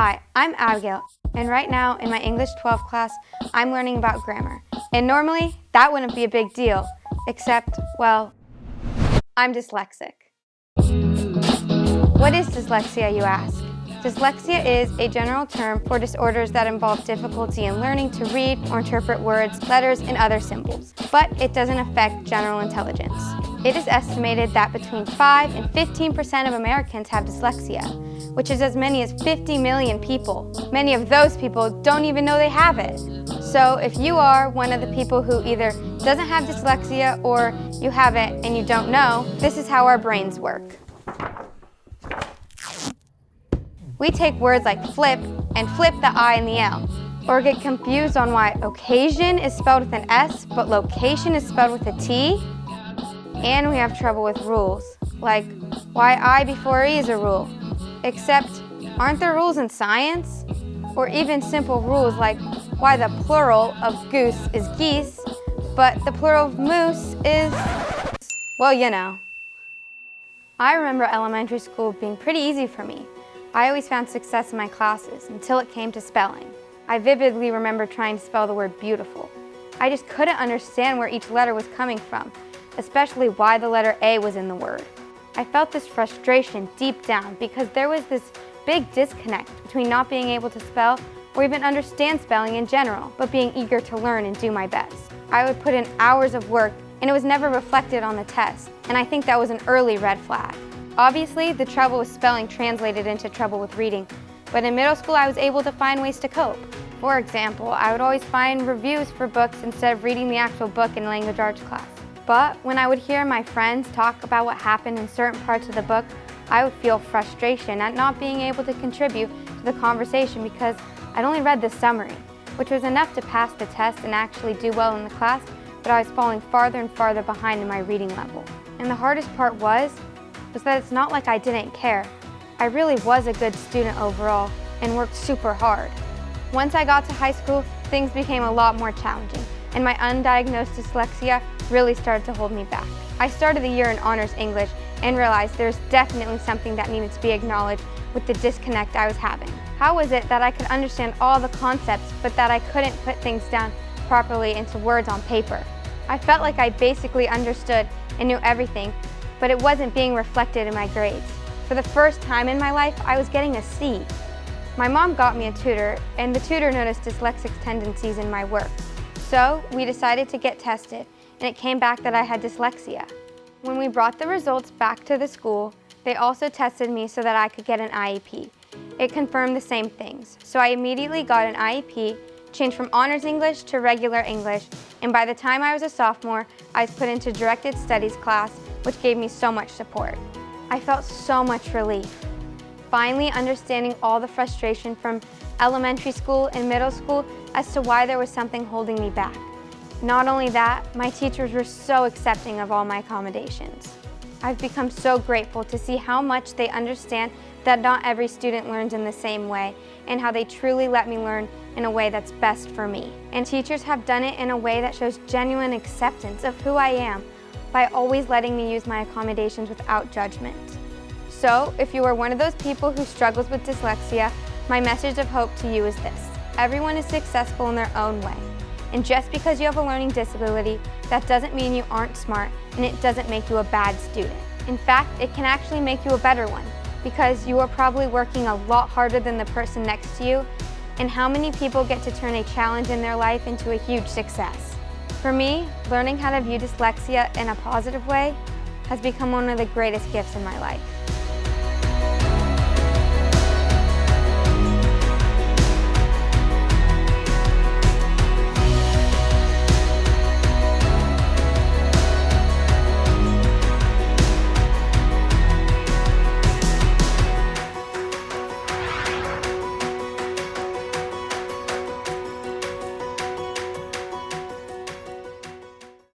Hi, I'm Abigail, and right now in my English 12 class, I'm learning about grammar. And normally, that wouldn't be a big deal, except, well, I'm dyslexic. What is dyslexia, you ask? Dyslexia is a general term for disorders that involve difficulty in learning to read or interpret words, letters, and other symbols, but it doesn't affect general intelligence. It is estimated that between 5 and 15% of Americans have dyslexia, which is as many as 50 million people. Many of those people don't even know they have it. So if you are one of the people who either doesn't have dyslexia or you have it and you don't know, this is how our brains work. We take words like flip and flip the I and the L, or get confused on why occasion is spelled with an S but location is spelled with a T. And we have trouble with rules, like why I before E is a rule. Except, aren't there rules in science? Or even simple rules like why the plural of goose is geese, but the plural of moose is, well, you know. I remember elementary school being pretty easy for me. I always found success in my classes until it came to spelling. I vividly remember trying to spell the word beautiful. I just couldn't understand where each letter was coming from, especially why the letter A was in the word. I felt this frustration deep down because there was this big disconnect between not being able to spell or even understand spelling in general, but being eager to learn and do my best. I would put in hours of work and it was never reflected on the test, and I think that was an early red flag. Obviously, the trouble with spelling translated into trouble with reading, but in middle school I was able to find ways to cope. For example, I would always find reviews for books instead of reading the actual book in language arts class. But when I would hear my friends talk about what happened in certain parts of the book, I would feel frustration at not being able to contribute to the conversation because I'd only read the summary, which was enough to pass the test and actually do well in the class, but I was falling farther and farther behind in my reading level. And the hardest part was that it's not like I didn't care. I really was a good student overall and worked super hard. Once I got to high school, things became a lot more challenging, and my undiagnosed dyslexia really started to hold me back. I started the year in honors English and realized there's definitely something that needed to be acknowledged with the disconnect I was having. How was it that I could understand all the concepts but that I couldn't put things down properly into words on paper? I felt like I basically understood and knew everything, but it wasn't being reflected in my grades. For the first time in my life, I was getting a C. My mom got me a tutor, and the tutor noticed dyslexic tendencies in my work. So we decided to get tested, and it came back that I had dyslexia. When we brought the results back to the school, they also tested me so that I could get an IEP. It confirmed the same things, so I immediately got an IEP, changed from honors English to regular English, and by the time I was a sophomore, I was put into directed studies class, which gave me so much support. I felt so much relief. Finally understanding all the frustration from elementary school and middle school as to why there was something holding me back. Not only that, my teachers were so accepting of all my accommodations. I've become so grateful to see how much they understand that not every student learns in the same way and how they truly let me learn in a way that's best for me. And teachers have done it in a way that shows genuine acceptance of who I am by always letting me use my accommodations without judgment. So, if you are one of those people who struggles with dyslexia, my message of hope to you is this: everyone is successful in their own way. And just because you have a learning disability, that doesn't mean you aren't smart, and it doesn't make you a bad student. In fact, it can actually make you a better one, because you are probably working a lot harder than the person next to you, and how many people get to turn a challenge in their life into a huge success? For me, learning how to view dyslexia in a positive way has become one of the greatest gifts in my life.